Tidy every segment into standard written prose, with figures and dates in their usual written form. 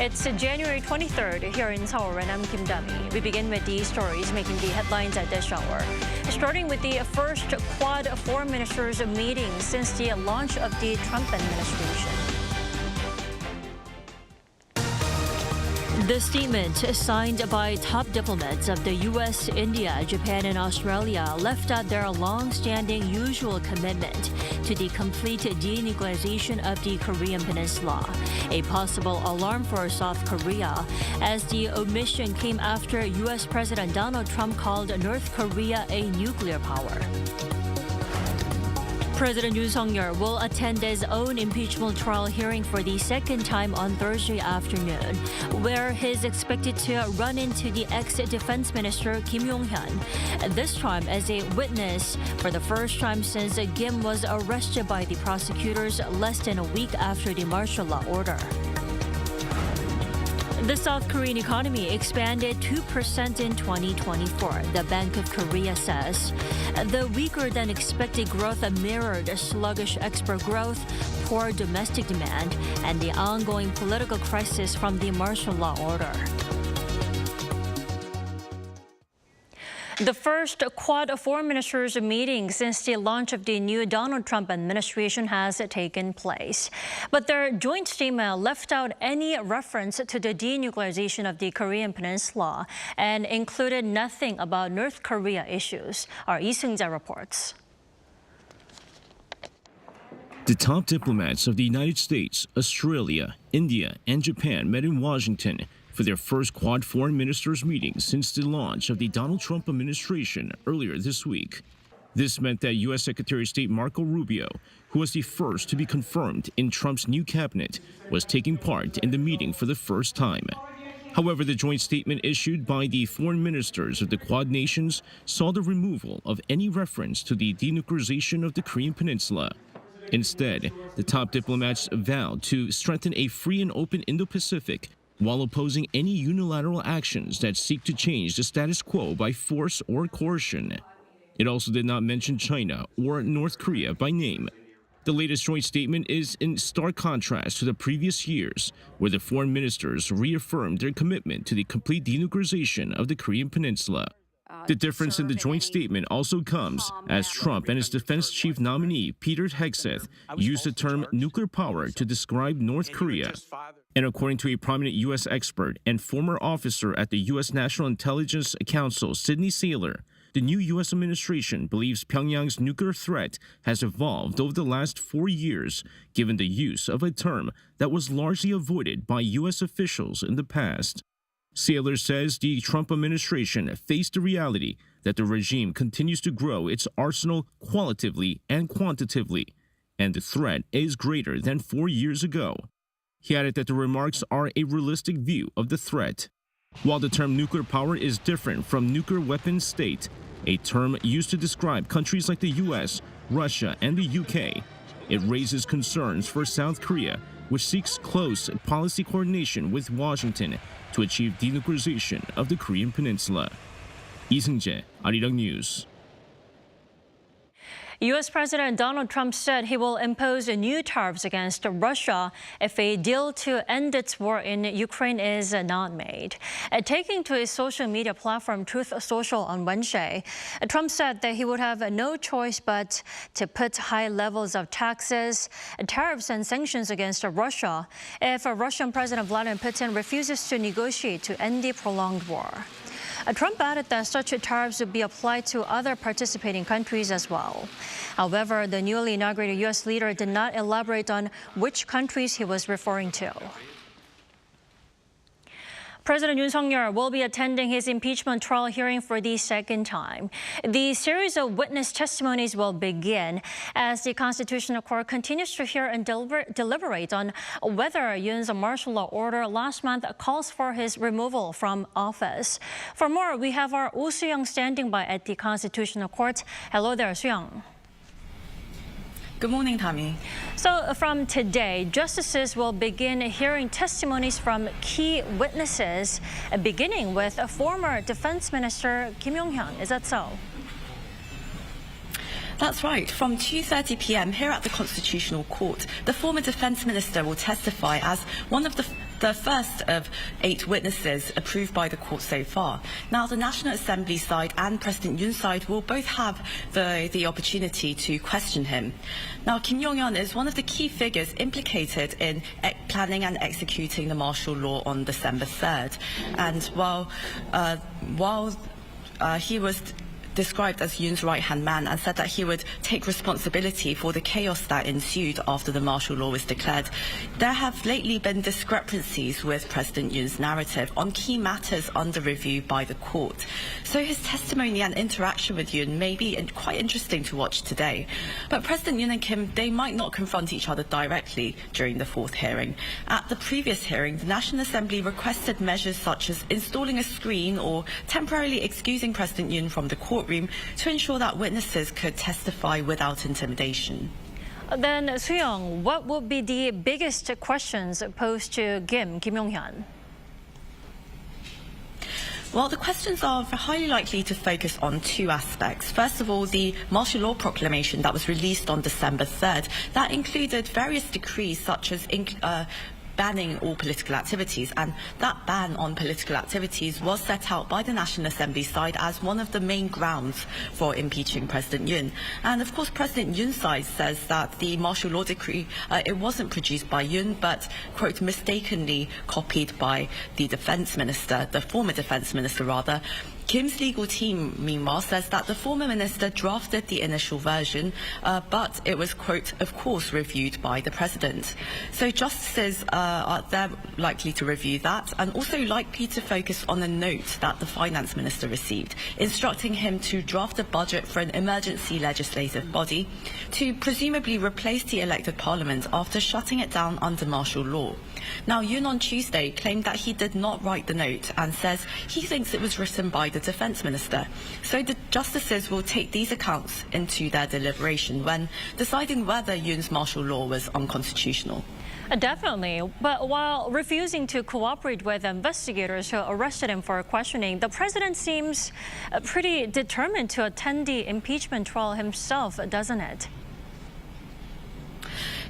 It's January 23rd here in Seoul, and I'm Kim Dami. We begin with these stories making the headlines at this hour. Starting with the first Quad foreign ministers meeting since the launch of the Trump administration. The statement, signed by top diplomats of the U.S., India, Japan, and Australia, left out their long-standing usual commitment to the complete denuclearization of the Korean Peninsula, a possible alarm for South Korea, as the omission came after U.S. President Donald Trump called North Korea a nuclear power. President Yoon will attend his own impeachment trial hearing for the second time on Thursday afternoon, where he's expected to run into the ex-defense minister Kim Yong-hyun, this time as a witness for the first time since Kim was arrested by the prosecutors less than a week after the martial law order. The South Korean economy expanded 2% in 2024, the Bank of Korea says. The weaker-than-expected growth mirrored sluggish export growth, poor domestic demand, and the ongoing political crisis from the martial law order. The first Quad foreign ministers meeting since the launch of the new Donald Trump administration has taken place. But their joint statement left out any reference to the denuclearization of the Korean Peninsula and included nothing about North Korea issues. Our Lee Seung-jae reports. The top diplomats of the United States, Australia, India, and Japan met in Washington for their first Quad foreign ministers meeting since the launch of the Donald Trump administration earlier this week. This meant that U.S. Secretary of State Marco Rubio, who was the first to be confirmed in Trump's new cabinet, was taking part in the meeting for the first time. However, the joint statement issued by the foreign ministers of the Quad nations saw the removal of any reference to the denuclearization of the Korean Peninsula. Instead, the top diplomats vowed to strengthen a free and open Indo-Pacific while opposing any unilateral actions that seek to change the status quo by force or coercion. It also did not mention China or North Korea by name. The latest joint statement is in stark contrast to the previous years, where the foreign ministers reaffirmed their commitment to the complete denuclearization of the Korean Peninsula. The difference in the joint statement also comes as Trump and his defense chief nominee, Peter Hegseth, used the term nuclear power to describe North Korea. And according to a prominent U.S. expert and former officer at the U.S. National Intelligence Council, Sidney Saylor, the new U.S. administration believes Pyongyang's nuclear threat has evolved over the last 4 years, given the use of a term that was largely avoided by U.S. officials in the past. Saylor says the Trump administration faced the reality that the regime continues to grow its arsenal qualitatively and quantitatively, and the threat is greater than 4 years ago. He added that the remarks are a realistic view of the threat. While the term nuclear power is different from nuclear weapons state, a term used to describe countries like the US, Russia, and the UK, it raises concerns for South Korea, which seeks close policy coordination with Washington to achieve denuclearization of the Korean Peninsula. Lee Seung-jae, Arirang News. U.S. President Donald Trump said he will impose new tariffs against Russia if a deal to end its war in Ukraine is not made. Taking to his social media platform Truth Social on Wednesday, Trump said that he would have no choice but to put high levels of taxes, tariffs, and sanctions against Russia if Russian President Vladimir Putin refuses to negotiate to end the prolonged war. Trump added that such tariffs would be applied to other participating countries as well. However, the newly inaugurated U.S. leader did not elaborate on which countries he was referring to. President Yoon will be attending his impeachment trial hearing for the second time. The series of witness testimonies will begin as the Constitutional Court continues to hear and deliberate on whether Yoon's martial law order last month calls for his removal from office. For more, we have our Oh Soo-young standing by at the Constitutional Court. Hello there, Soo-young. Good morning, Tommy. So from today, justices will begin hearing testimonies from key witnesses, beginning with former Defense Minister Kim Yong-hyun. Is that so? That's right. From 2:30 p.m. here at the Constitutional Court, the former Defence Minister will testify as one of the first of 8 witnesses approved by the court so far. Now, the National Assembly side and President Yoon's side will both have the opportunity to question him. Now, Kim Yong-hyun is one of the key figures implicated in planning and executing the martial law on December 3rd. And while he was described as Yoon's right-hand man and said that he would take responsibility for the chaos that ensued after the martial law was declared, there have lately been discrepancies with President Yoon's narrative on key matters under review by the court. So his testimony and interaction with Yoon may be quite interesting to watch today. But President Yoon and Kim, they might not confront each other directly during the 4th hearing. At the previous hearing, the National Assembly requested measures such as installing a screen or temporarily excusing President Yoon from the courtroom to ensure that witnesses could testify without intimidation. Then, Soo-young, what would be the biggest questions posed to Kim Yong-hyun? Well, the questions are highly likely to focus on 2 aspects. First of all, the martial law proclamation that was released on December 3rd. That included various decrees such as banning all political activities, and that ban on political activities was set out by the National Assembly side as one of the main grounds for impeaching President Yoon. And of course, President Yoon's side says that the martial law decree, it wasn't produced by Yoon, but, quote, mistakenly copied by the defense minister, the former defense minister rather. Kim's legal team, meanwhile, says that the former minister drafted the initial version, but it was, quote, of course, reviewed by the president. So justices they're likely to review that and also likely to focus on a note that the finance minister received, instructing him to draft a budget for an emergency legislative body to presumably replace the elected parliament after shutting it down under martial law. Now, Yoon on Tuesday claimed that he did not write the note and says he thinks it was written by the defense minister. So the justices will take these accounts into their deliberation when deciding whether Yoon's martial law was unconstitutional. Definitely. But while refusing to cooperate with investigators who arrested him for questioning, the president seems pretty determined to attend the impeachment trial himself, doesn't it?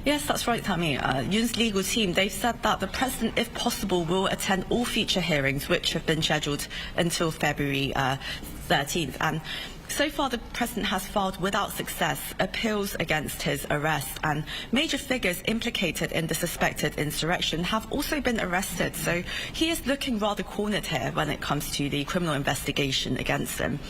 Yes, that's right, Tammy. Yoon's legal team, they've said that the president, if possible, will attend all future hearings, which have been scheduled until February 13th. And so far, the president has filed without success appeals against his arrest, and major figures implicated in the suspected insurrection have also been arrested. So he is looking rather cornered here when it comes to the criminal investigation against him.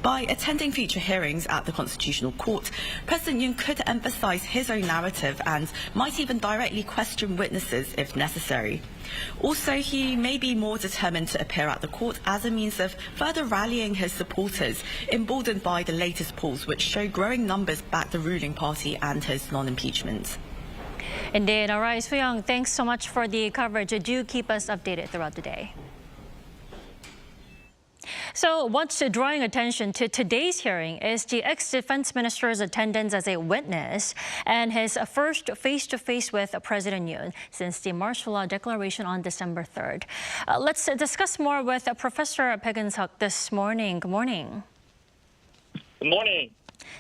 By attending future hearings at the Constitutional Court, President Yoon could emphasize his own narrative and might even directly question witnesses if necessary. Also, he may be more determined to appear at the court as a means of further rallying his supporters, emboldened by the latest polls, which show growing numbers back the ruling party and his non-impeachment. Indeed. All right, Soo-young, thanks so much for the coverage. Do keep us updated throughout the day. So what's drawing attention to today's hearing is the ex-defense minister's attendance as a witness and his first face-to-face with President Yoon since the martial law declaration on December 3rd. Let's discuss more with Professor Baek-eun-seok this morning. Good morning. Good morning.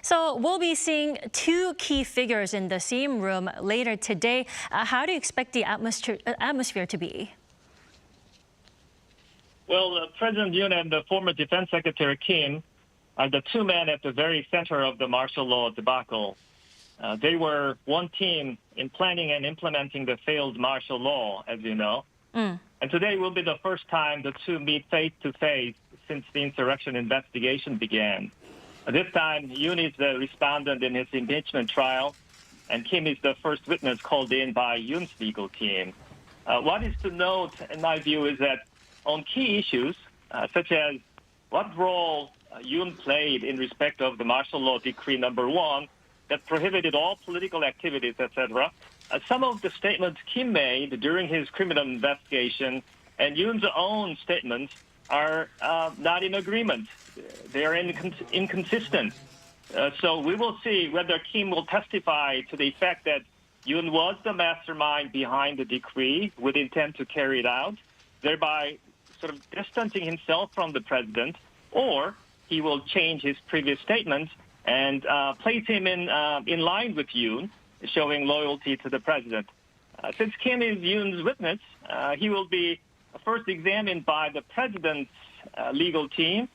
So we'll be seeing 2 key figures in the same room later today. How do you expect the atmosphere to be? Well, President Yoon and the former Defense Secretary Kim are the 2 men at the very center of the martial law debacle. They were one team in planning and implementing the failed martial law, as you know. And today will be the first time the 2 meet face-to-face since the insurrection investigation began. This time, Yoon is the respondent in his impeachment trial, and Kim is the first witness called in by Yoon's legal team. What is to note, in my view, is that on key issues, such as what role Yoon played in respect of the martial law decree number 1 that prohibited all political activities, etc., some of the statements Kim made during his criminal investigation and Yoon's own statements are not in agreement. They are inconsistent. So we will see whether Kim will testify to the fact that Yoon was the mastermind behind the decree with intent to carry it out, thereby sort of distancing himself from the president, or he will change his previous statements and place him in line with Yoon, showing loyalty to the president. Since Kim is Yoon's witness, he will be first examined by the president's legal team,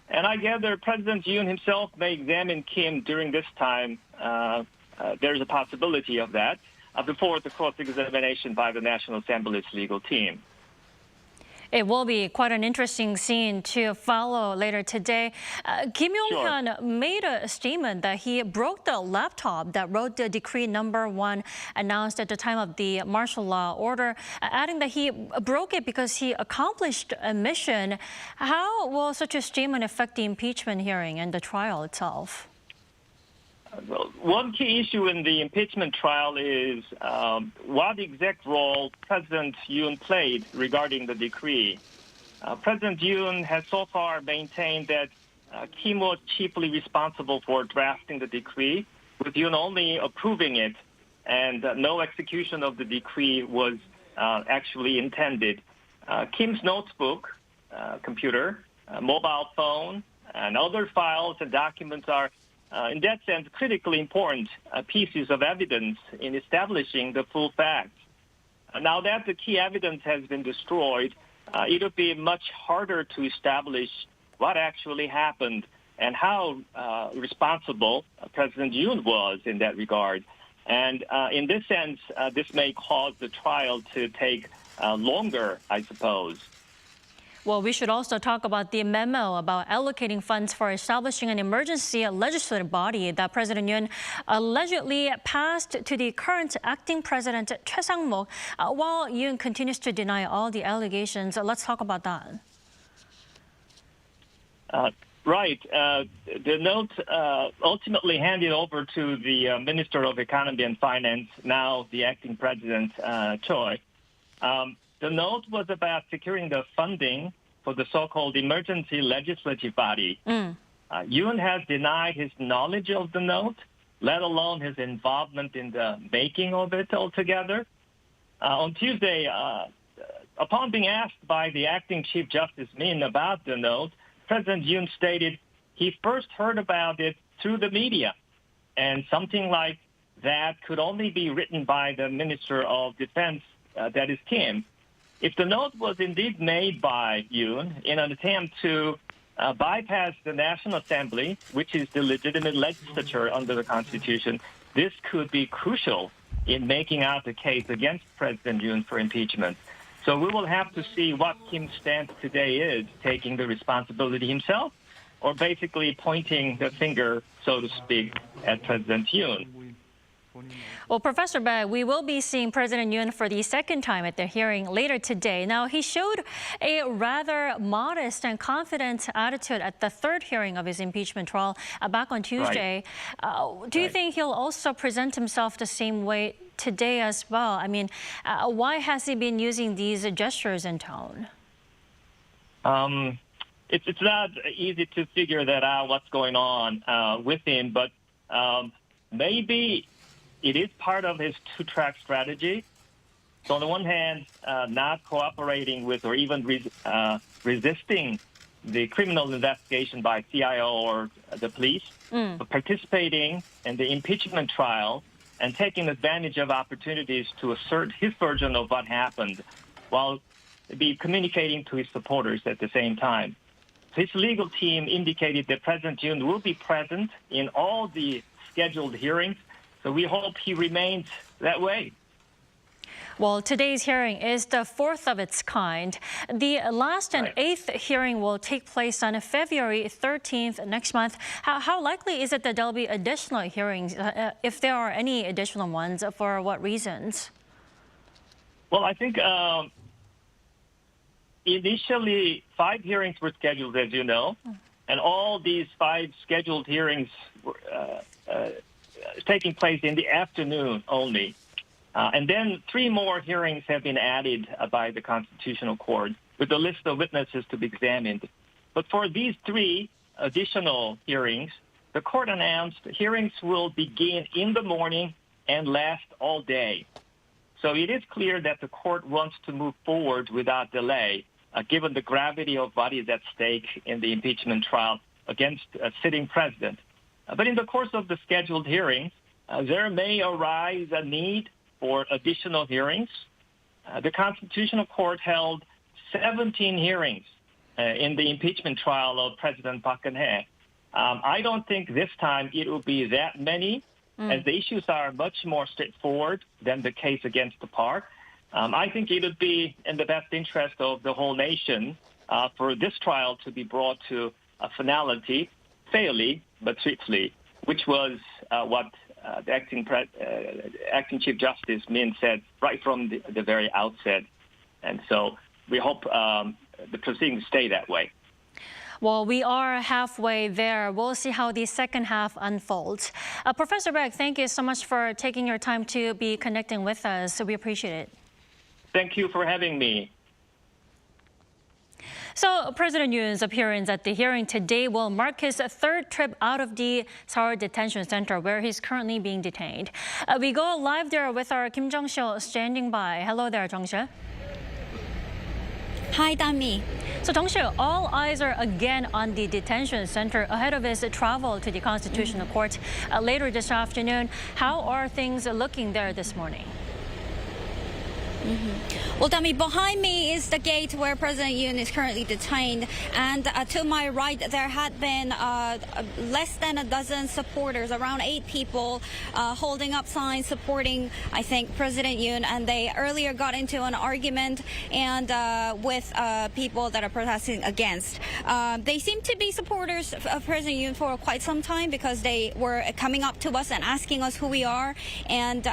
and I gather President Yoon himself may examine Kim during this time. There's a possibility of that before the cross-examination by the National Assembly's legal team. It will be quite an interesting scene to follow later today. Kim Yong-hyun made a statement that he broke the laptop that wrote the decree number 1 announced at the time of the martial law order, adding that he broke it because he accomplished a mission. How will such a statement affect the impeachment hearing and the trial itself? Well, one key issue in the impeachment trial is what exact role President Yoon played regarding the decree. President Yoon has so far maintained that Kim was chiefly responsible for drafting the decree, with Yoon only approving it, and no execution of the decree was actually intended. Kim's notebook, computer, mobile phone, and other files and documents are in that sense, critically important pieces of evidence in establishing the full facts. Now that the key evidence has been destroyed, it will be much harder to establish what actually happened and how responsible President Yoon was in that regard. And in this sense, this may cause the trial to take longer, I suppose. Well, we should also talk about the memo about allocating funds for establishing an emergency legislative body that President Yoon allegedly passed to the current acting president, Choi Sang-mok, while Yoon continues to deny all the allegations. Let's talk about that. Right. The note ultimately handed over to the Minister of Economy and Finance, now the acting president, Choi. The note was about securing the funding for the so-called emergency legislative body. Yoon has denied his knowledge of the note, let alone his involvement in the making of it altogether. On Tuesday, upon being asked by the acting Chief Justice Min about the note, President Yoon stated he first heard about it through the media, and something like that could only be written by the Minister of Defense, that is Kim. If the note was indeed made by Yoon in an attempt to bypass the National Assembly, which is the legitimate legislature under the Constitution, this could be crucial in making out the case against President Yoon for impeachment. So we will have to see what Kim's stance today is, taking the responsibility himself, or basically pointing the finger, so to speak, at President Yoon. Well, Professor Baek, we will be seeing President Yoon for the second time at the hearing later today. Now, he showed a rather modest and confident attitude at the third hearing of his impeachment trial back on Tuesday. Do you think he'll also present himself the same way today as well? I mean, why has he been using these gestures and tone? It's not easy to figure that out, what's going on with him, but maybe it is part of his two-track strategy. So on the one hand, not cooperating with or even resisting the criminal investigation by CIO or the police, but participating in the impeachment trial and taking advantage of opportunities to assert his version of what happened while be communicating to his supporters at the same time. His legal team indicated that President Yoon will be present in all the scheduled hearings, so we hope he remains that way. Well, today's hearing is the fourth of its kind. The last and eighth hearing will take place on February 13th next month. How likely is it that there'll be additional hearings, if there are any additional ones, for what reasons? Well, I think initially 5 hearings were scheduled, as you know, and all these 5 scheduled hearings were taking place in the afternoon only. And then 3 more hearings have been added by the Constitutional Court with a list of witnesses to be examined. But for these 3 additional hearings, the court announced hearings will begin in the morning and last all day. So it is clear that the court wants to move forward without delay, given the gravity of what is at stake in the impeachment trial against a sitting president. But in the course of the scheduled hearings, there may arise a need for additional hearings. The Constitutional Court held 17 hearings in the impeachment trial of President Park Geun-hye. I don't think this time it will be that many, as the issues are much more straightforward than the case against the Park. I think it would be in the best interest of the whole nation for this trial to be brought to a finality fairly but swiftly, which was what the acting Chief Justice Min said right from the very outset. And so we hope the proceedings stay that way. Well, we are halfway there. We'll see how the second half unfolds. Professor Baek, thank you so much for taking your time to be connecting with us. We appreciate it. Thank you for having me. So President Yoon's appearance at the hearing today will mark his third trip out of the Seoul Detention Center, where he's currently being detained. We go live there with our Kim Jong-hyun standing by. Hello there, Jong-hyun. Hi, Dami. So, Jong-hyun, all eyes are again on the detention center ahead of his travel to the Constitutional Court later this afternoon. How are things looking there this morning? Well, Dami, behind me is the gate where President Yoon is currently detained. And to my right, there had been less than a dozen supporters, around 8 people, holding up signs supporting, I think, President Yoon. And they earlier got into an argument and with people that are protesting against. They seem to be supporters of President Yoon for quite some time because they were coming up to us and asking us who we are. And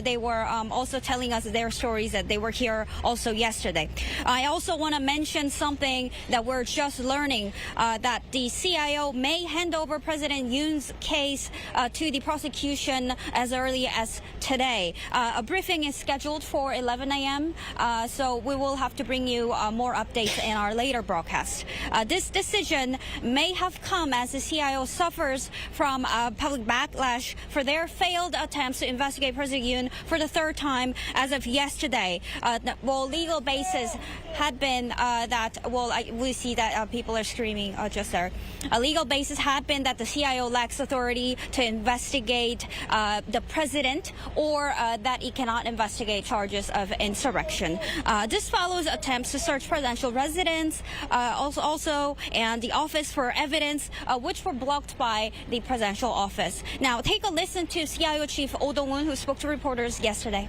they were also telling us their stories that they were here also yesterday. I also want to mention something that we're just learning, that the CIO may hand over President Yoon's case to the prosecution as early as today. A briefing is scheduled for 11 a.m., so we will have to bring you more updates in our later broadcast. This decision may have come as the CIO suffers from public backlash for their failed attempts to investigate President Yoon for the third time as of yesterday. Legal basis had been we see that people are screaming just there. A legal basis had been that the CIO lacks authority to investigate the president or that he cannot investigate charges of insurrection. This follows attempts to search presidential residence and the office for evidence, which were blocked by the presidential office. Now, take a listen to CIO Chief Oh Dong-woon, who spoke to reporters yesterday.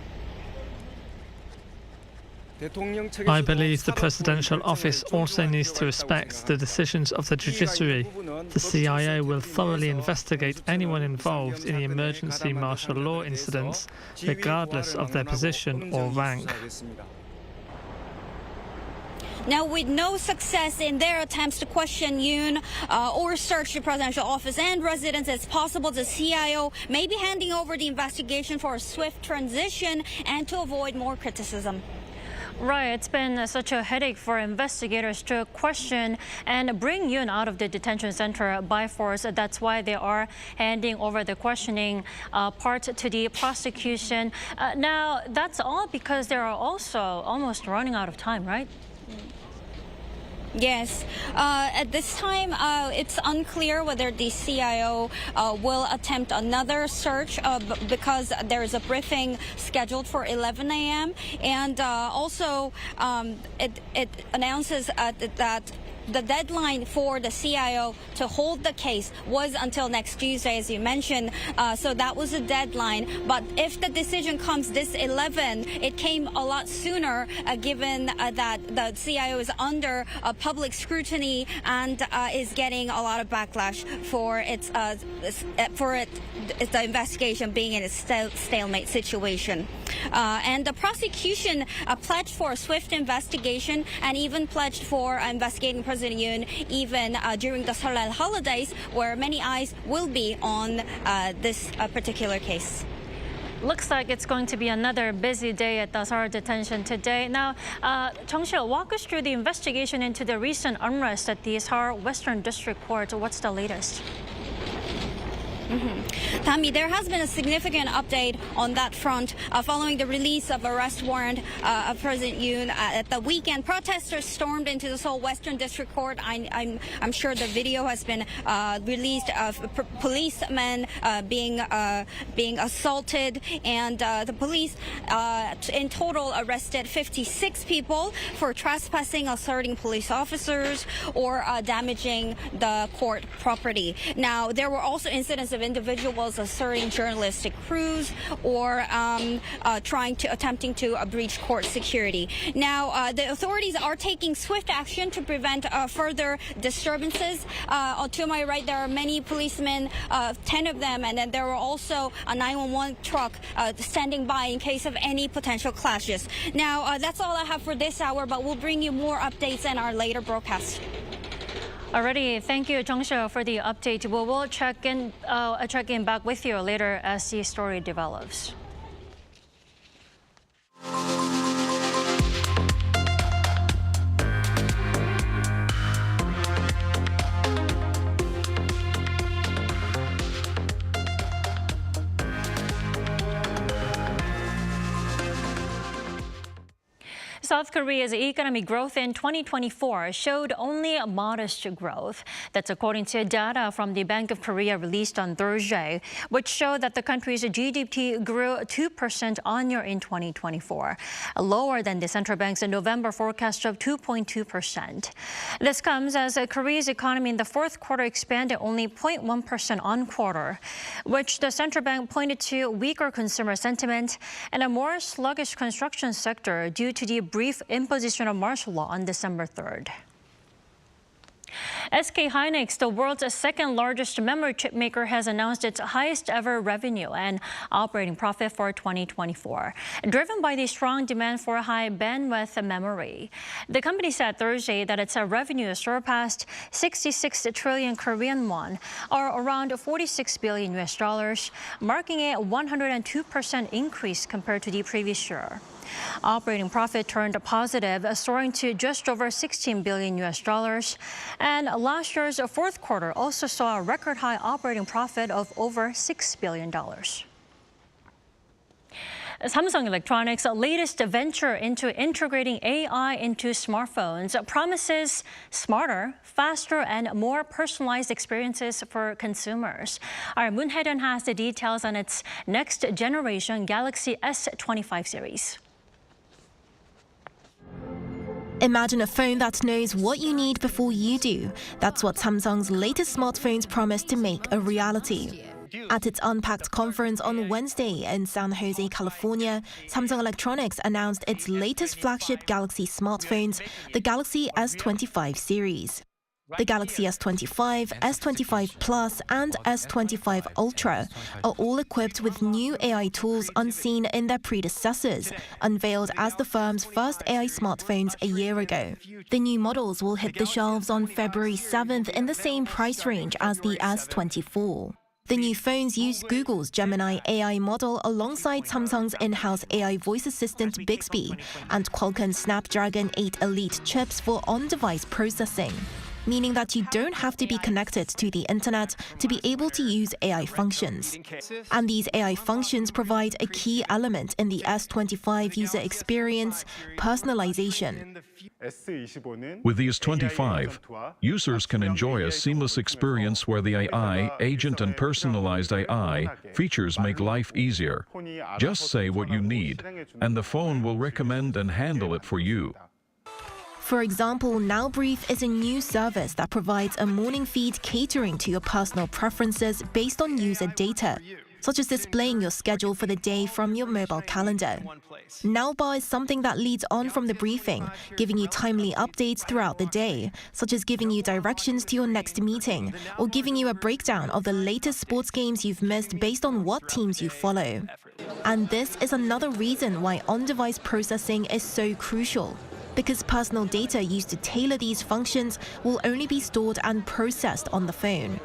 I believe the presidential office also needs to respect the decisions of the judiciary. The CIA will thoroughly investigate anyone involved in the emergency martial law incidents, regardless of their position or rank. Now, with no success in their attempts to question Yoon or search the presidential office and residence, it's possible the CIO may be handing over the investigation for a swift transition and to avoid more criticism. Right, it's been such a headache for investigators to question and bring Yoon out of the detention center by force. That's why they are handing over the questioning part to the prosecution. Now, that's all because they are also almost running out of time, right? Yes. At this time, it's unclear whether the CIO will attempt another search because there is a briefing scheduled for 11 a.m. And also, it announces that the deadline for the CIO to hold the case was until next Tuesday, as you mentioned. So that was the deadline. But if the decision comes this 11, it came a lot sooner, given that the CIO is under public scrutiny and is getting a lot of backlash for the investigation being in a stalemate situation. And the prosecution pledged for a swift investigation and even pledged for investigating President Yoon even during the Seollal holidays, where many eyes will be on this particular case. Looks like it's going to be another busy day at the Seoul detention today. Now, Jong-hyun, walk us through the investigation into the recent unrest at the Seoul Western District Court. What's the latest? Tammy, there has been a significant update on that front following the release of arrest warrant of President Yoon. At the weekend, protesters stormed into the Seoul Western District Court. I'm sure the video has been released of policemen being assaulted, and the police in total arrested 56 people for trespassing, assaulting police officers, or damaging the court property. Now, there were also incidents of individuals asserting journalistic crews or attempting to breach court security. Now, the authorities are taking swift action to prevent further disturbances. To my right, there are many policemen, 10 of them, and then there were also a 911 truck standing by in case of any potential clashes. Now, that's all I have for this hour, but we'll bring you more updates in our later broadcast. Alrighty, thank you, Jung-seo, for the update. We'll check in back with you later as the story develops. South Korea's economic growth in 2024 showed only a modest growth. That's according to data from the Bank of Korea released on Thursday, which showed that the country's GDP grew 2% on-year in 2024, lower than the central bank's November forecast of 2.2%. This comes as Korea's economy in the fourth quarter expanded only 0.1% on-quarter, which the central bank pointed to weaker consumer sentiment and a more sluggish construction sector due to the brief imposition of martial law on December 3rd. SK hynix, the world's second largest memory chip maker, has announced its highest ever revenue and operating profit for 2024, driven by the strong demand for high bandwidth memory. The company said Thursday that its revenue surpassed 66 trillion Korean won, or around $46 billion, marking a 102% increase compared to the previous year. Operating profit turned positive, soaring to just over $16 billion. And last year's fourth quarter also saw a record high operating profit of over $6 billion. Samsung Electronics' latest venture into integrating AI into smartphones promises smarter, faster, and more personalized experiences for consumers. Our Moon Hae-ryun has the details on its next generation Galaxy S25 series. Imagine a phone that knows what you need before you do. That's what Samsung's latest smartphones promise to make a reality. At its Unpacked conference on Wednesday in San Jose, California, Samsung Electronics announced its latest flagship Galaxy smartphones, the Galaxy S25 series. The Galaxy S25, S25 Plus, and S25 Ultra are all equipped with new AI tools unseen in their predecessors, unveiled as the firm's first AI smartphones a year ago. The new models will hit the shelves on February 7th in the same price range as the S24. The new phones use Google's Gemini AI model alongside Samsung's in-house AI voice assistant Bixby and Qualcomm's Snapdragon 8 Elite chips for on-device processing, meaning that you don't have to be connected to the internet to be able to use AI functions. And these AI functions provide a key element in the S25 user experience, personalization. With the S25, users can enjoy a seamless experience where the AI, agent and personalized AI features make life easier. Just say what you need, and the phone will recommend and handle it for you. For example, Now Brief is a new service that provides a morning feed catering to your personal preferences based on user data, such as displaying your schedule for the day from your mobile calendar. Now Bar is something that leads on from the briefing, giving you timely updates throughout the day, such as giving you directions to your next meeting or giving you a breakdown of the latest sports games you've missed based on what teams you follow. And this is another reason why on-device processing is so crucial, because personal data used to tailor these functions will only be stored and processed on the phone.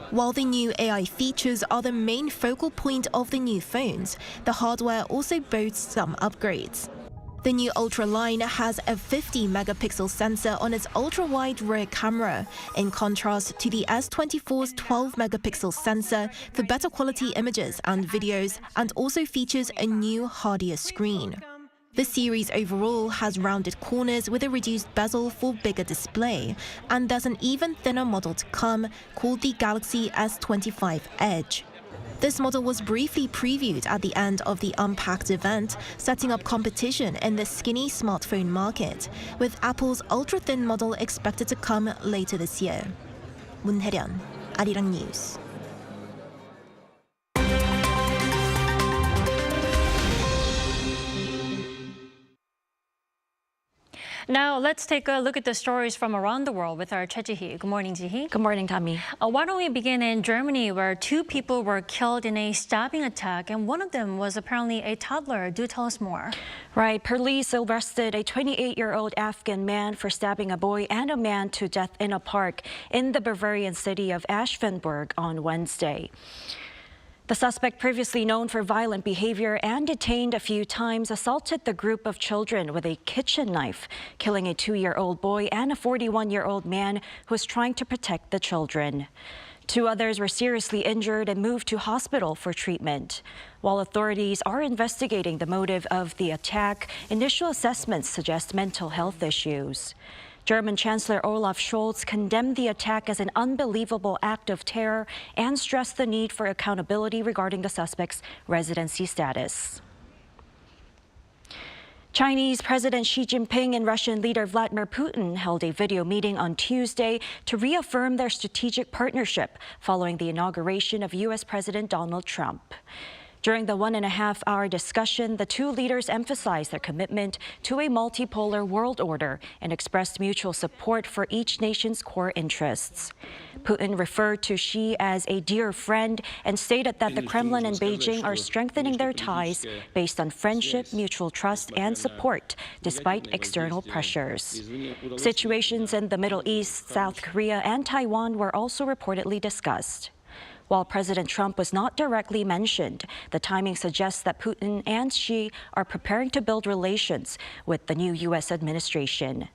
While the new AI features are the main focal point of the new phones, the hardware also boasts some upgrades. The new Ultra line has a 50-megapixel sensor on its ultra-wide rear camera, in contrast to the S24's 12-megapixel sensor for better quality images and videos, and also features a new, hardier screen. The series overall has rounded corners with a reduced bezel for bigger display, and there's an even thinner model to come called the Galaxy S25 Edge. This model was briefly previewed at the end of the Unpacked event, setting up competition in the skinny smartphone market, with Apple's ultra-thin model expected to come later this year. 문혜련, Arirang News. Now, let's take a look at the stories from around the world with our Choi Ji-hee. Good morning, Ji-hee. Good morning, Tommy. Why don't we begin in Germany, where 2 people were killed in a stabbing attack, and one of them was apparently a toddler. Do tell us more. Right. Police arrested a 28-year-old Afghan man for stabbing a boy and a man to death in a park in the Bavarian city of Aschenburg on Wednesday. The suspect, previously known for violent behavior and detained a few times, assaulted the group of children with a kitchen knife, killing a 2-year-old boy and a 41-year-old man who was trying to protect the children. 2 others were seriously injured and moved to hospital for treatment. While authorities are investigating the motive of the attack, initial assessments suggest mental health issues. German Chancellor Olaf Scholz condemned the attack as an unbelievable act of terror and stressed the need for accountability regarding the suspect's residency status. Chinese President Xi Jinping and Russian leader Vladimir Putin held a video meeting on Tuesday to reaffirm their strategic partnership following the inauguration of U.S. President Donald Trump. During the 1.5-hour discussion, the 2 leaders emphasized their commitment to a multipolar world order and expressed mutual support for each nation's core interests. Putin referred to Xi as a dear friend and stated that the Kremlin and Beijing are strengthening their ties based on friendship, mutual trust, and support, despite external pressures. Situations in the Middle East, South Korea, and Taiwan were also reportedly discussed. While President Trump was not directly mentioned, the timing suggests that Putin and Xi are preparing to build relations with the new U.S. administration.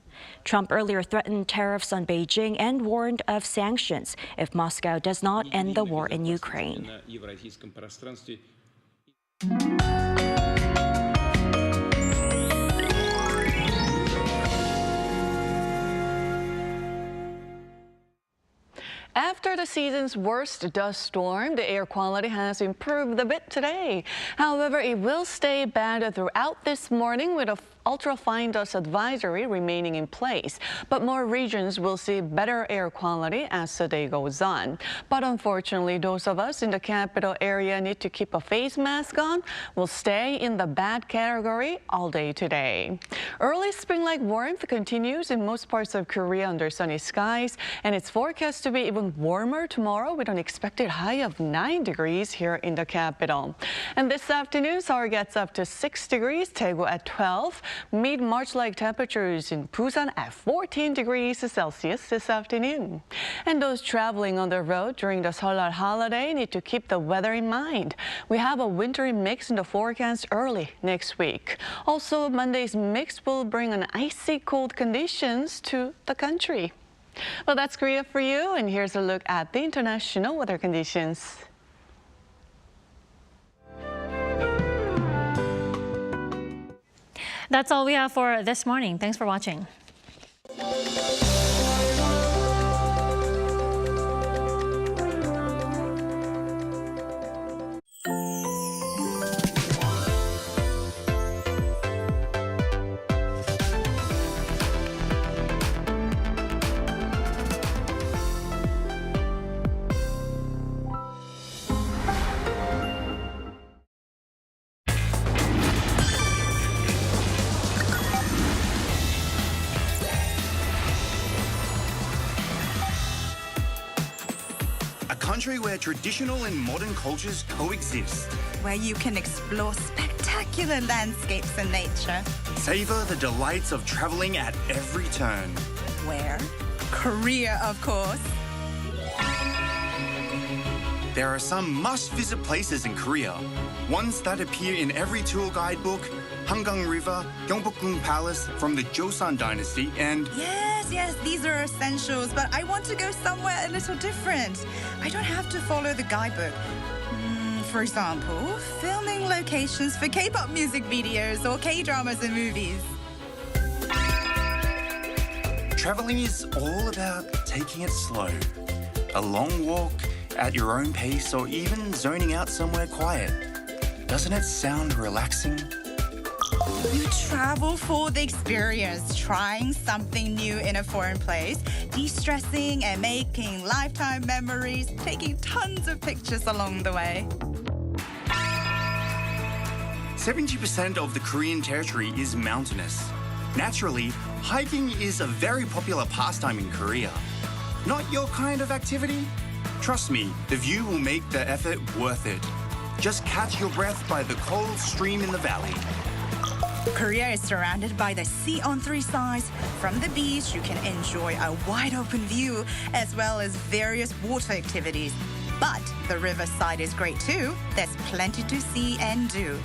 Trump earlier threatened tariffs on Beijing and warned of sanctions if Moscow does not end the war in Ukraine. After the season's worst dust storm, the air quality has improved a bit today. However, it will stay bad throughout this morning with a ultra-fine dust advisory remaining in place. But more regions will see better air quality as the day goes on. But unfortunately, those of us in the capital area need to keep a face mask on will stay in the bad category all day today. Early spring-like warmth continues in most parts of Korea under sunny skies, and it's forecast to be even warmer tomorrow with an expected high of 9 degrees here in the capital. And this afternoon, Seoul gets up to 6 degrees, Daegu at 12. Mid-March-like temperatures in Busan at 14 degrees Celsius this afternoon. And those traveling on the road during the Seollal holiday need to keep the weather in mind. We have a wintry mix in the forecast early next week. Also, Monday's mix will bring an icy cold conditions to the country. Well, that's Korea for you, and here's a look at the international weather conditions. That's all we have for this morning. Thanks for watching. A country where traditional and modern cultures coexist. Where you can explore spectacular landscapes and nature. Savor the delights of traveling at every turn. Where? Korea, of course. There are some must-visit places in Korea, ones that appear in every tour guidebook Hangang River, Gyeongbokgung Palace from the Joseon Dynasty, and... Yes, these are essentials, but I want to go somewhere a little different. I don't have to follow the guidebook. For example, filming locations for K-pop music videos or K-dramas and movies. Traveling is all about taking it slow. A long walk at your own pace or even zoning out somewhere quiet. Doesn't it sound relaxing? You travel for the experience, trying something new in a foreign place, de-stressing and making lifetime memories, taking tons of pictures along the way. 70% of the Korean territory is mountainous. Naturally, hiking is a very popular pastime in Korea. Not your kind of activity? Trust me, the view will make the effort worth it. Just catch your breath by the cold stream in the valley. Korea is surrounded by the sea on three sides. From the beach, you can enjoy a wide open view as well as various water activities. But the riverside is great too. There's plenty to see and do.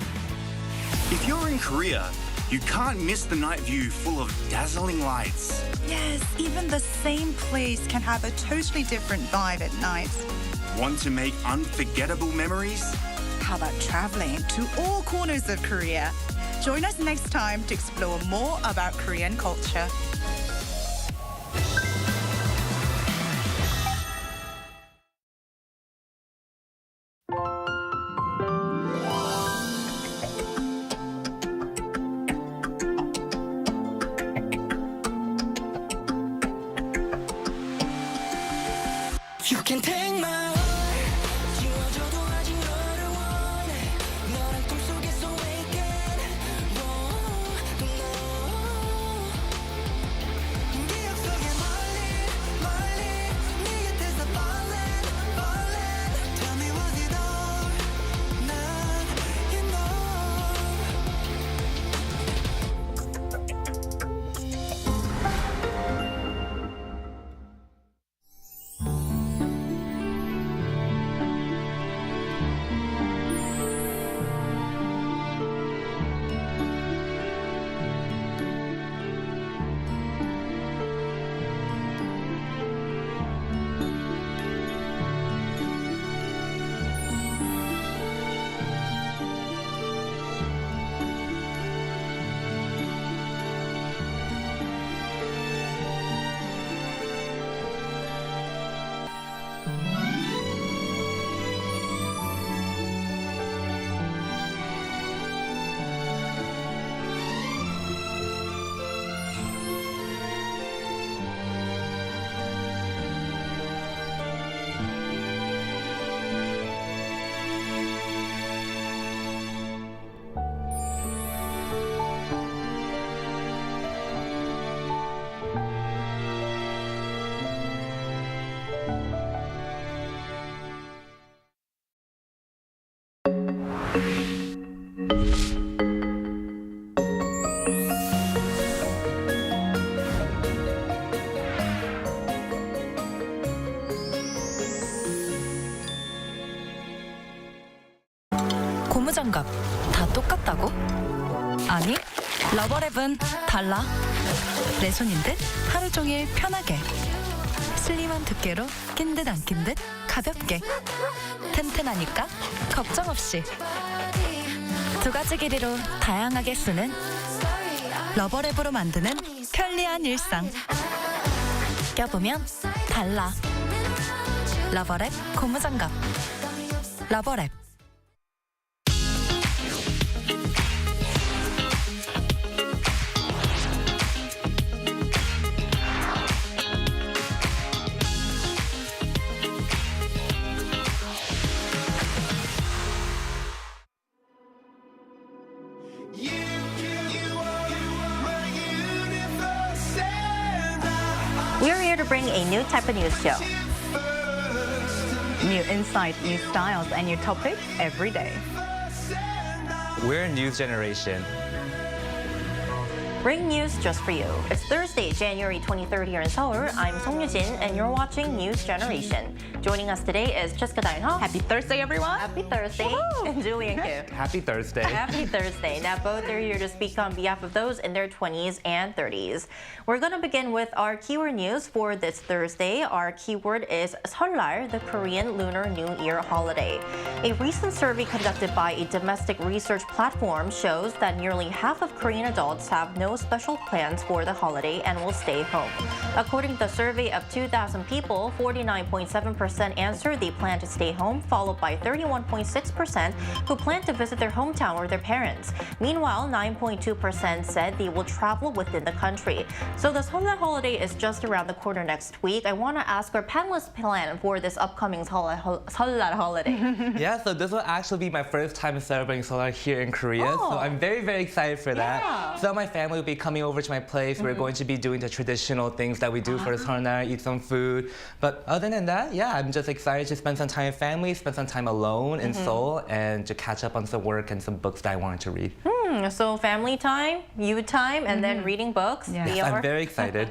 If you're in Korea, you can't miss the night view full of dazzling lights. Yes, even the same place can have a totally different vibe at night. Want to make unforgettable memories? How about traveling to all corners of Korea? Join us next time to explore more about Korean culture. You can take my heart. 지워져도 아직 너를 원해. 너란 꿈속에서 waking. 기억 속에 멀리 네 곁에서 falling. Tell me was it all? Now you know. 고무장갑 다 똑같다고? 아니, 러버랩은 달라. 내 손인 듯 하루 종일 편하게. 슬림한 두께로 낀 듯 안 낀 듯 가볍게. 튼튼하니까 걱정 없이. 두 가지 길이로 다양하게 쓰는 러버랩으로 만드는 편리한 일상. 껴보면 달라. 러버랩 고무장갑. 러버랩. We're here to bring a new type of news show. New insights, new styles, and new topics every day. We're a new generation. Breaking news just for you. It's Thursday, January 23rd here in Seoul. I'm Song Yujin, and you're watching News Generation. Joining us today is Cheska Dainho. Happy Thursday, everyone. Happy Thursday. And Julian Kim. Happy Thursday. Happy Thursday. Now, both are here to speak on behalf of those in their 20s and 30s. We're going to begin with our keyword news for this Thursday. Our keyword is Seollal, the Korean Lunar New Year holiday. A recent survey conducted by a domestic research platform shows that nearly half of Korean adults have no special plans for the holiday and will stay home. According to the survey of 2,000 people, 49.7% answered they plan to stay home, followed by 31.6% who plan to visit their hometown or their parents. Meanwhile, 9.2% said they will travel within the country. So the Seollal holiday is just around the corner next week. I want to ask our panelists plan for this upcoming Seollal holiday. Yeah, so this will actually be my first time celebrating Seollal here in Korea. So I'm very, very excited for that. So my family will be coming over to my place. We're going to be doing the traditional things that we do for the Seollal, eat some food. But other than that, yeah, I'm just excited to spend some time with family, spend some time alone in Seoul, and to catch up on some work and some books that I wanted to read. So family time, you time, and then reading books. Yes, I'm very excited.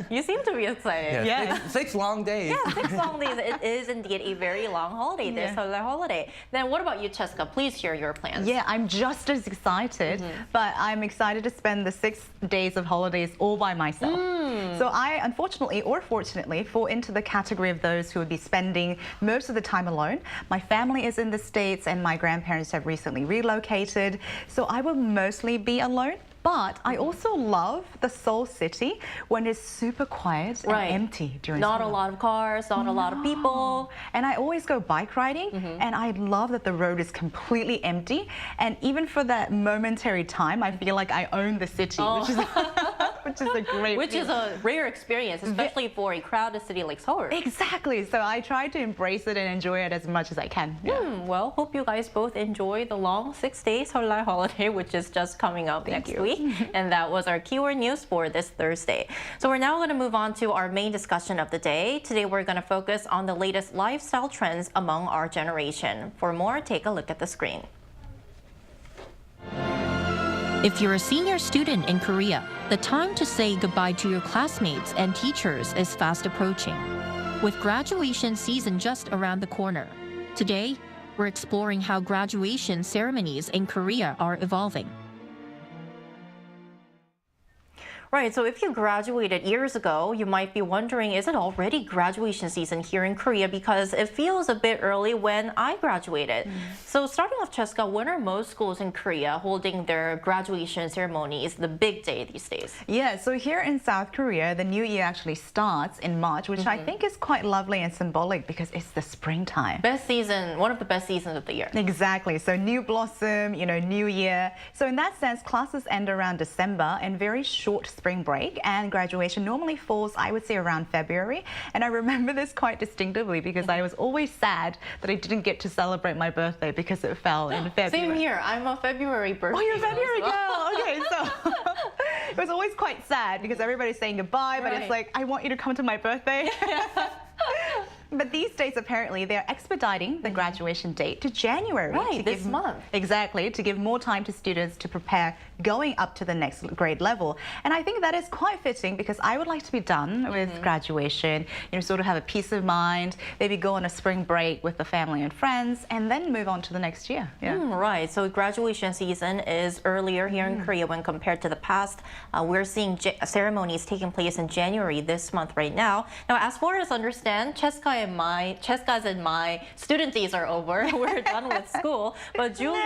You seem to be excited. Yeah. Six long days. Yeah, 6 long days. It is indeed a very long holiday, this Seollal holiday. Then what about you, Cheska? Please share your plans. Yeah, I'm just as excited, but I'm excited to spend the 6 days of holidays all by myself. So I, unfortunately or fortunately, fall into the category of those who would be spending most of the time alone. My family is in the States and my grandparents have recently relocated, so I will mostly be alone. But I also love the Seoul city when it's super quiet and empty during Not summer. a lot of cars, not a lot of people. And I always go bike riding, and I love that the road is completely empty. And even for that momentary time, I feel like I own the city, which is a great Which is a rare experience, especially for a crowded city like Seoul. Exactly. So I try to embrace it and enjoy it as much as I can. Well, hope you guys both enjoy the long 6-day Seollal holiday, which is just coming up next week. And that was our keyword news for this Thursday. So we're now going to move on to our main discussion of the day. Today we're going to focus on the latest lifestyle trends among our generation. For more, take a look at the screen. If you're a senior student in Korea, the time to say goodbye to your classmates and teachers is fast approaching. With graduation season just around the corner, today we're exploring how graduation ceremonies in Korea are evolving. Right, so if you graduated years ago, you might be wondering, is it already graduation season here in Korea? Because it feels a bit early when I graduated. So starting off, Cheska, when are most schools in Korea holding their graduation ceremonies, the big day these days? Yeah, so here in South Korea, the new year actually starts in March, which I think is quite lovely and symbolic because it's the springtime. Best season, one of the best seasons of the year. Exactly, so new blossom, new year. So in that sense, classes end around December and very short spring break, and graduation normally falls, I would say, around February. And I remember this quite distinctively because I was always sad that I didn't get to celebrate my birthday because it fell in February. Same here. I'm a February birthday. Oh, you're a February girl. Okay, so it was always quite sad because everybody's saying goodbye, but it's like, I want you to come to my birthday. But these days, apparently, they're expediting the graduation date to January. Right, this month. Exactly, to give more time to students to prepare going up to the next grade level. And I think that is quite fitting because I would like to be done with graduation, sort of have a peace of mind, maybe go on a spring break with the family and friends, and then move on to the next year. Right, so graduation season is earlier here in Korea when compared to the past. We're seeing ceremonies taking place in January this month right now. Now, as far as I understand, Cheska's and my student days are over. We're done with school. But Julian,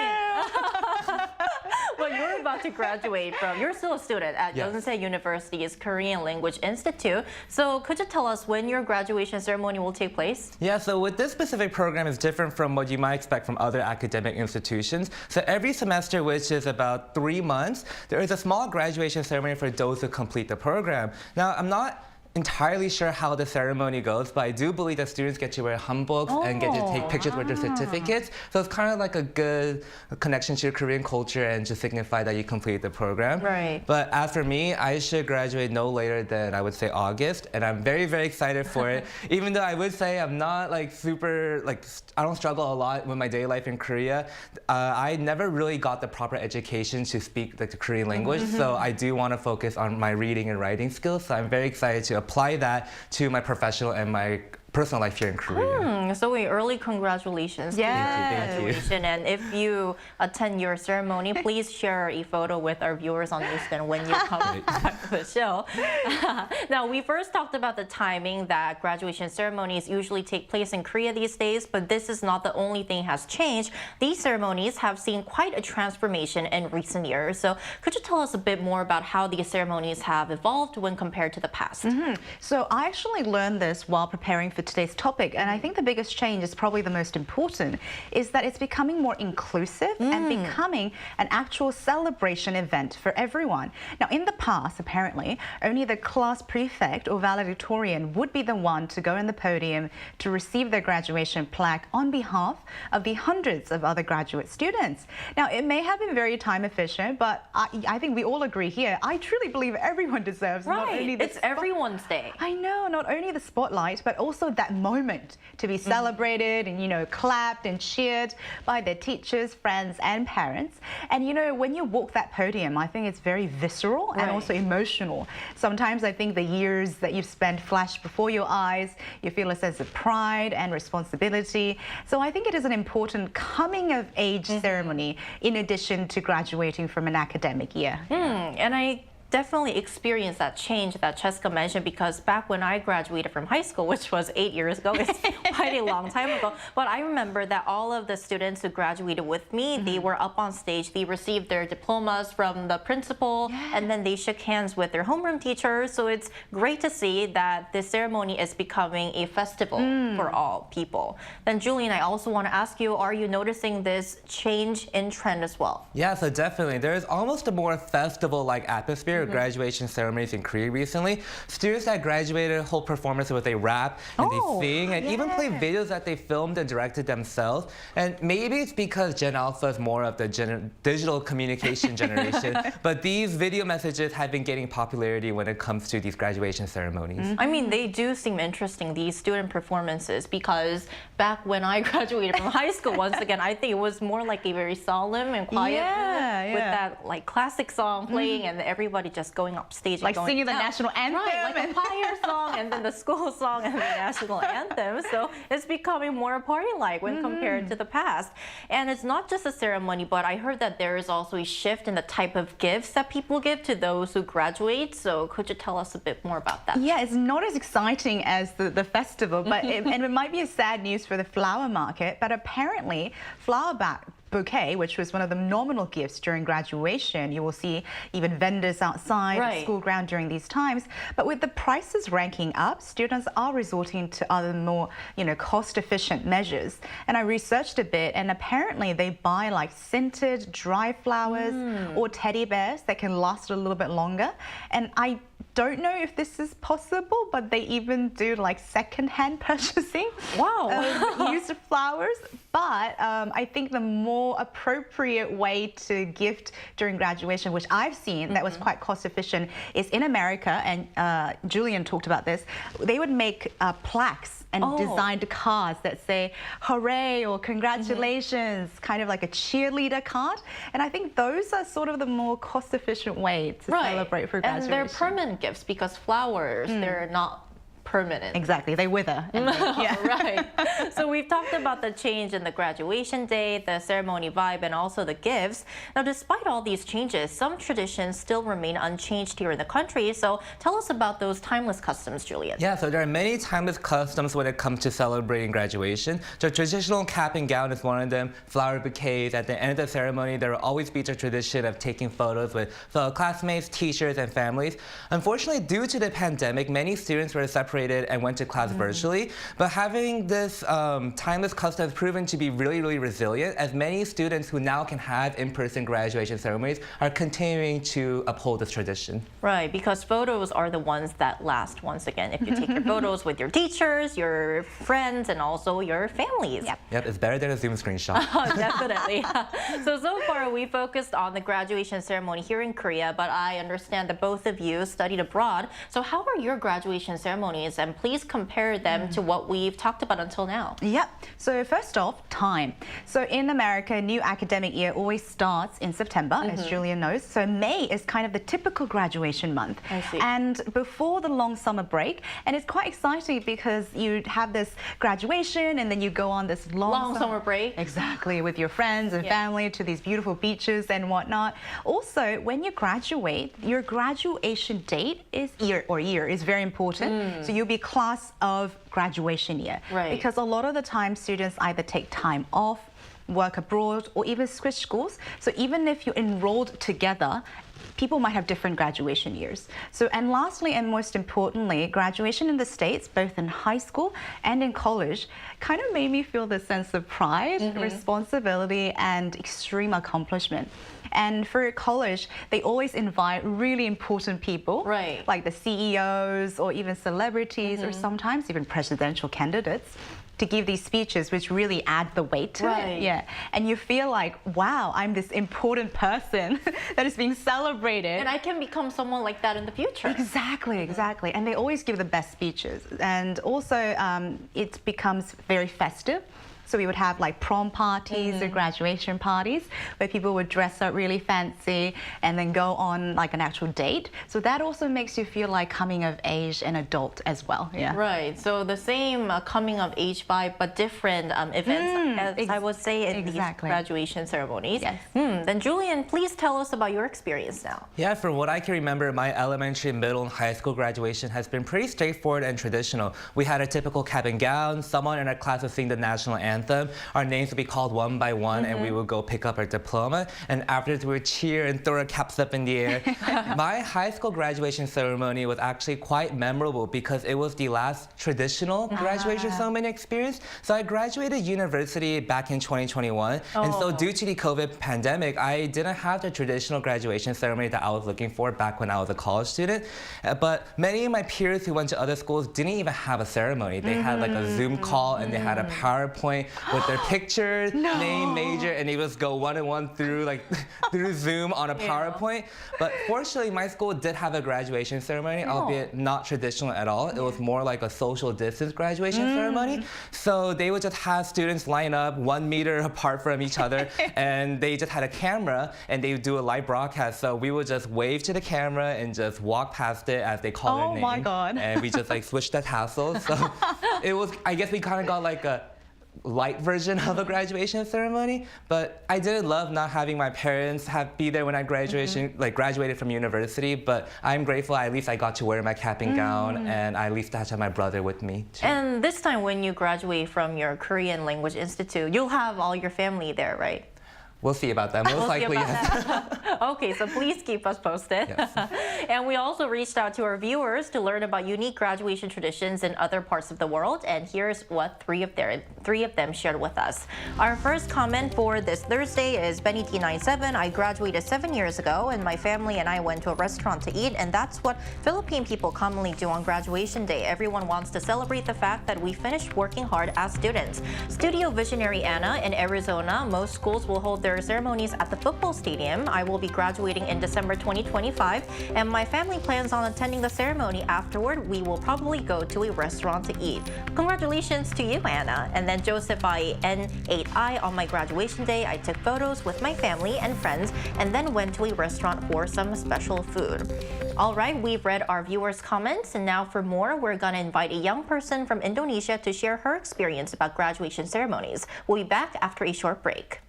well, you're about to graduate from, you're still a student at Yonsei University's Korean Language Institute. So could you tell us when your graduation ceremony will take place? Yeah, so with this specific program is different from what you might expect from other academic institutions. So every semester, which is about 3 months, there is a small graduation ceremony for those who complete the program. Now, I'm not entirely sure how the ceremony goes, but I do believe that students get to wear hanboks and get to take pictures with their certificates. So it's kind of like a good connection to Korean culture and to signify that you complete the program. Right. But as for me, I should graduate no later than, I would say, August, and I'm very, very excited for it. Even though I would say I'm not like super, like, I don't struggle a lot with my daily life in Korea. I never really got the proper education to speak like the Korean language, so I do want to focus on my reading and writing skills. So I'm very excited to apply that to my professional and my personal life here in Korea. So early congratulations to Thank you. And if you attend your ceremony, please share a photo with our viewers on Newsstand when you come back to the show. Now, we first talked about the timing that graduation ceremonies usually take place in Korea these days, but this is not the only thing has changed. These ceremonies have seen quite a transformation in recent years. So could you tell us a bit more about how these ceremonies have evolved when compared to the past? So I actually learned this while preparing for today's topic, and I think the biggest change is probably the most important, is that it's becoming more inclusive and becoming an actual celebration event for everyone. Now, in the past, apparently, only the class prefect or valedictorian would be the one to go in the podium to receive their graduation plaque on behalf of the hundreds of other graduate students. Now, it may have been very time efficient, but I think we all agree here, I truly believe everyone deserves not only the It's everyone's day. I know, not only the spotlight, but also that moment to be celebrated and, you know, clapped and cheered by their teachers, friends, and parents. And, you know, when you walk that podium, I think it's very visceral and also emotional. Sometimes I think the years that you've spent flash before your eyes, you feel a sense of pride and responsibility. So I think it is an important coming of age ceremony in addition to graduating from an academic year. And I definitely experienced that change that Cheska mentioned, because back when I graduated from high school, which was 8 years ago, it's quite a long time ago, but I remember that all of the students who graduated with me, they were up on stage, they received their diplomas from the principal, and then they shook hands with their homeroom teachers. So it's great to see that this ceremony is becoming a festival for all people. Then Julian, I also want to ask you, are you noticing this change in trend as well? Yeah, so definitely. There's almost a more festival-like atmosphere of graduation ceremonies in Korea recently. Students that graduated hold performances where they rap and they sing and even play videos that they filmed and directed themselves. And maybe it's because Gen Alpha is more of the digital communication generation, but these video messages have been gaining popularity when it comes to these graduation ceremonies. I mean, they do seem interesting, these student performances, because back when I graduated from high school, once again, I think it was more like a very solemn and quiet with that like classic song playing and everybody just going up stage, like and singing the national anthem, right, like a choir song, and then the school song and the national anthem. So it's becoming more party-like when compared to the past. And it's not just a ceremony, but I heard that there is also a shift in the type of gifts that people give to those who graduate. So could you tell us a bit more about that? Yeah, it's not as exciting as the festival, but and it might be a sad news for the flower market, but apparently flower bouquet, which was one of the nominal gifts during graduation. You will see even vendors outside the school ground during these times. But with the prices ranking up, students are resorting to other more, you know, cost-efficient measures. And I researched a bit, and apparently they buy like scented dry flowers or teddy bears that can last a little bit longer. And I don't know if this is possible, but they even do like second-hand purchasing of used flowers. But I think the more appropriate way to gift during graduation, which I've seen that was quite cost-efficient, is in America, and Julian talked about this, they would make plaques and designed cards that say hooray or congratulations, kind of like a cheerleader card. And I think those are sort of the more cost-efficient way to celebrate for graduation. And they're permanent gifts, because flowers, they're not permanent. Exactly, they wither. Right. So we've talked about the change in the graduation day, the ceremony vibe, and also the gifts. Now, despite all these changes, some traditions still remain unchanged here in the country. So tell us about those timeless customs, Julian. Yeah, so there are many timeless customs when it comes to celebrating graduation. The traditional cap and gown is one of them, flower bouquets. At the end of the ceremony, there will always be the tradition of taking photos with fellow classmates, teachers, and families. Unfortunately, due to the pandemic, many students were separated separated and went to class virtually. But having this timeless custom has proven to be really, really resilient, as many students who now can have in-person graduation ceremonies are continuing to uphold this tradition. Right, because photos are the ones that last, once again. If you take your photos with your teachers, your friends, and also your families. Yep, it's better than a Zoom screenshot. Definitely. So far we focused on the graduation ceremony here in Korea, but I understand that both of you studied abroad. So how are your graduation ceremonies? And please compare them to what we've talked about until now. Yep. So first off, time. So in America, new academic year always starts in September, as Julian knows. So May is kind of the typical graduation month. I see. And before the long summer break, and it's quite exciting because you have this graduation and then you go on this long summer break. Exactly, with your friends and family to these beautiful beaches and whatnot. Also, when you graduate, your graduation date is year is very important. So you'll be class of graduation year. Right. Because a lot of the time students either take time off, work abroad, or even switch schools. So even if you're enrolled together, people might have different graduation years. So, and lastly and most importantly, graduation in the States, both in high school and in college, kind of made me feel this sense of pride, responsibility, and extreme accomplishment. And for college, they always invite really important people, like the CEOs or even celebrities or sometimes even presidential candidates, to give these speeches, which really add the weight to it. Yeah, and you feel like, wow, I'm this important person that is being celebrated. And I can become someone like that in the future. Exactly, exactly. And they always give the best speeches. And also, it becomes very festive. So we would have like prom parties or graduation parties where people would dress up really fancy and then go on like an actual date. So that also makes you feel like coming of age and adult as well. Yeah. Right. So the same coming of age vibe, but different events, as I would say, in these graduation ceremonies. Yes. Then Julian, please tell us about your experience now. Yeah, from what I can remember, my elementary, middle, and high school graduation has been pretty straightforward and traditional. We had a typical cap and gown. Someone in our class would sing the national anthem. Our names would be called one by one, and we would go pick up our diploma. And afterwards, we would cheer and throw our caps up in the air. My high school graduation ceremony was actually quite memorable because it was the last traditional graduation ceremony experience. So I graduated university back in 2021. And so due to the COVID pandemic, I didn't have the traditional graduation ceremony that I was looking for back when I was a college student. But many of my peers who went to other schools didn't even have a ceremony. They had like a Zoom call and they had a PowerPoint with their pictures, name, major, and they just go one-on-one through through Zoom on a PowerPoint. But fortunately, my school did have a graduation ceremony, albeit not traditional at all. It was more like a social distance graduation ceremony. So they would just have students line up 1 meter apart from each other, and they just had a camera, and they would do a live broadcast. So we would just wave to the camera and just walk past it as they call their name. Oh my God. And we just like switched the tassels. So it was, I guess we kind of got like a light version of a graduation ceremony, but I did love not having my parents be there when I graduated from university. But I'm grateful at least I got to wear my cap and gown, and I at least had to have my brother with me too. And this time when you graduate from your Korean Language Institute, you'll have all your family there, right? We'll see about that. Most likely, yes. Okay, so please keep us posted. Yes. And we also reached out to our viewers to learn about unique graduation traditions in other parts of the world. And here's what three of them shared with us. Our first comment for this Thursday is Benny T97. I graduated 7 years ago, and my family and I went to a restaurant to eat. And that's what Philippine people commonly do on graduation day. Everyone wants to celebrate the fact that we finished working hard as students. Studio visionary Anna in Arizona. Most schools will hold their ceremonies at the football stadium. I will be graduating in December 2025, and my family plans on attending the ceremony. Afterward, we will probably go to a restaurant to eat. Congratulations to you, Anna. And then Joseph IN8I, on my graduation day, I took photos with my family and friends and then went to a restaurant for some special food. All right, we've read our viewers' comments, and now for more, we're gonna invite a young person from Indonesia to share her experience about graduation ceremonies. We'll be back after a short break.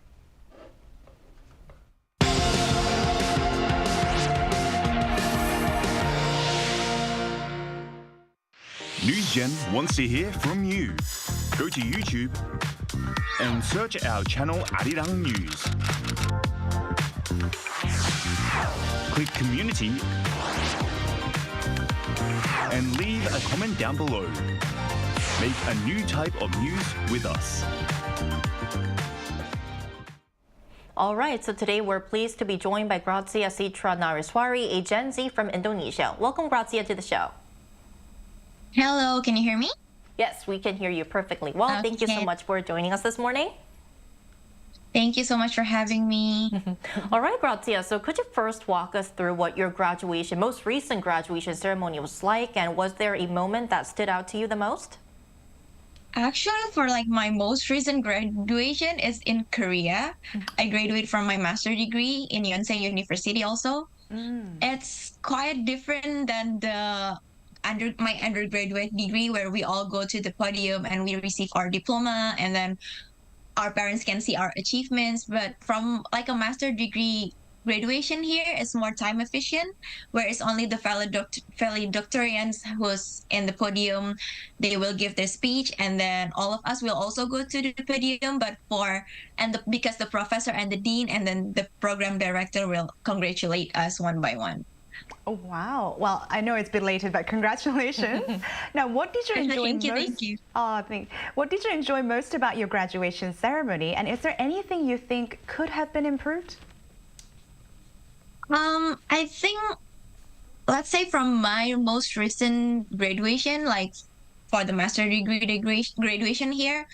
NewsGen wants to hear from you. Go to YouTube and search our channel Arirang News. Click Community and leave leave a comment down below. Make a new type of news with us. All right, so today we're pleased to be joined by Grazia Citra Nariswari, a Gen Z from Indonesia. Welcome, Grazia, to the show. Hello, can you hear me? Yes, we can hear you perfectly well. Okay. Thank you so much for joining us this morning. Thank you so much for having me. All right, Grazia, so could you first walk us through what your most recent graduation ceremony was like, and was there a moment that stood out to you the most? Actually, for like my most recent graduation is in Korea. I graduated from my master's degree in Yonsei University also. It's quite different than my undergraduate degree, where we all go to the podium and we receive our diploma, and then our parents can see our achievements. But from like a master's degree graduation here is more time efficient, where it's only the valedictorians who's in the podium. They will give their speech, and then all of us will also go to the podium, but because the professor and the dean and then the program director will congratulate us one by one. Oh, wow. Well, I know it's belated, but congratulations. Now, what did you enjoy most? Thank you. What did you enjoy most about your graduation ceremony? And is there anything you think could have been improved? I think, let's say from my most recent graduation, like for the master degree graduation here,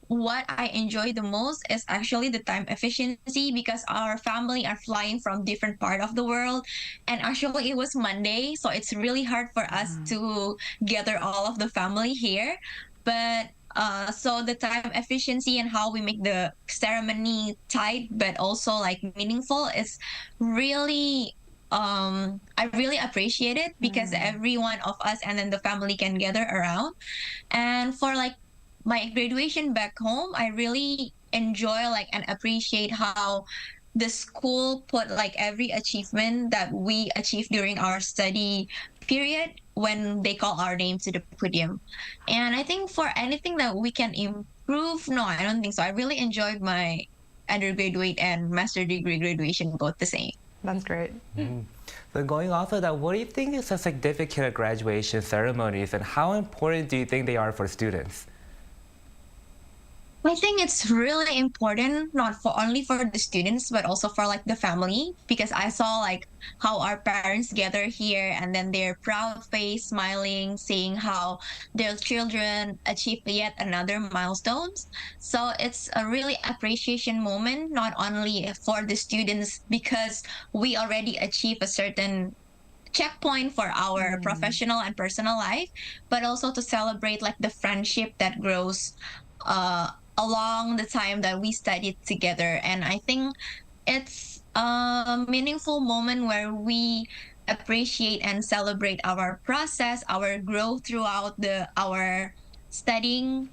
what I enjoy the most is actually the time efficiency, because our family are flying from different part of the world, and actually it was Monday, so it's really hard for us to gather all of the family here. But so the time efficiency and how we make the ceremony tight but also like meaningful is really I really appreciate it, because every one of us and then the family can gather around. And for like my graduation back home, I really enjoy like and appreciate how the school put like every achievement that we achieved during our study period when they call our name to the podium. And I think for anything that we can improve, no, I don't think so. I really enjoyed my undergraduate and master degree graduation both the same. That's great. So going off of that, what do you think is the significant of graduation ceremonies, and how important do you think they are for students? I think it's really important, not only for the students, but also for like the family, because I saw like how our parents gather here and then their proud face smiling, seeing how their children achieve yet another milestones. So it's a really appreciation moment, not only for the students, because we already achieve a certain checkpoint for our professional and personal life, but also to celebrate like the friendship that grows along the time that we studied together. And I think it's a meaningful moment where we appreciate and celebrate our process, our growth throughout our studying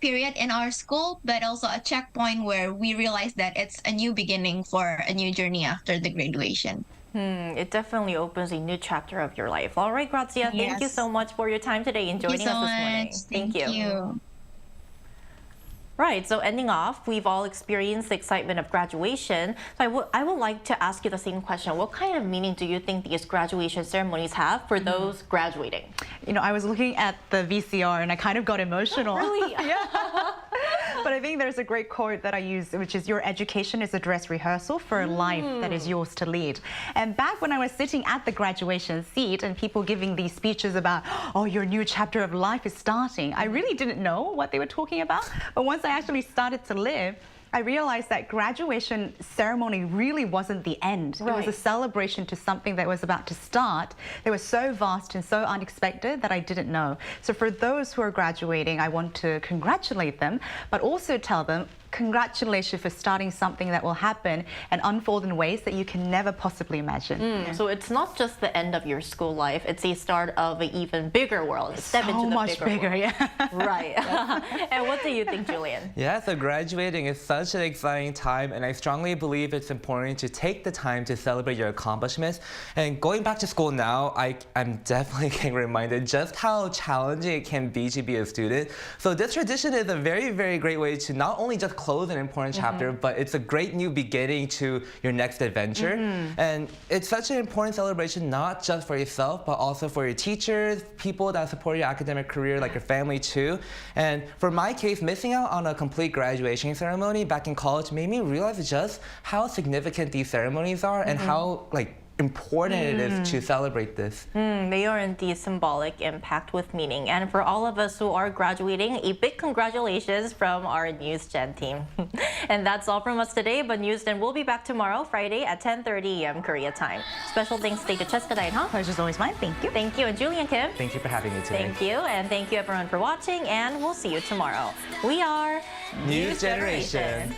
period in our school, but also a checkpoint where we realize that it's a new beginning for a new journey after the graduation. It definitely opens a new chapter of your life. All right, Grazia, thank you so much for your time today and joining us this morning. Thank you. Right, so ending off, we've all experienced the excitement of graduation. So I would like to ask you the same question. What kind of meaning do you think these graduation ceremonies have for those graduating? You know, I was looking at the VCR and I kind of got emotional. Really? Yeah. But I think there's a great quote that I use, which is, your education is a dress rehearsal for a life that is yours to lead. And back when I was sitting at the graduation seat and people giving these speeches about, oh, your new chapter of life is starting, I really didn't know what they were talking about. But once I actually started to live, I realized that graduation ceremony really wasn't the end. It was a celebration to something that was about to start. They were so vast and so unexpected that I didn't know. So for those who are graduating, I want to congratulate them, but also tell them, congratulations for starting something that will happen and unfold in ways that you can never possibly imagine. So it's not just the end of your school life, it's a start of an even bigger world. Step into the much bigger, world. yeah. Right. And what do you think, Julian? Yeah, so graduating is such an exciting time, and I strongly believe it's important to take the time to celebrate your accomplishments. And going back to school now, I'm definitely getting reminded just how challenging it can be to be a student. So this tradition is a very, very great way to not only just close an important chapter, but it's a great new beginning to your next adventure. And it's such an important celebration, not just for yourself, but also for your teachers, people that support your academic career, like your family too. And for my case, missing out on a complete graduation ceremony back in college made me realize just how significant these ceremonies are and how important it is to celebrate this. They are indeed symbolic, impact with meaning. And for all of us who are graduating, a big congratulations from our News Gen team. And that's all from us today, but News Gen will be back tomorrow, Friday at 10:30 a.m. Korea time. Special thanks to Cheska Dain-ha. Pleasure's always mine. Thank you. Thank you, and Julian Kim. Thank you for having me today. Thank you, and thank you everyone for watching, and we'll see you tomorrow. We are News Generation.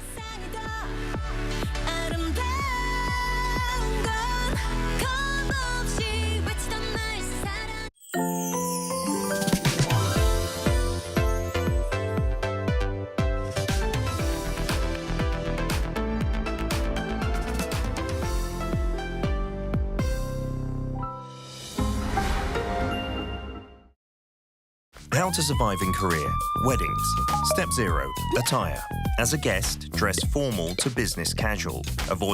How to survive in Korea. Weddings. Step 0. Attire. As a guest, dress formal to business casual. Avoid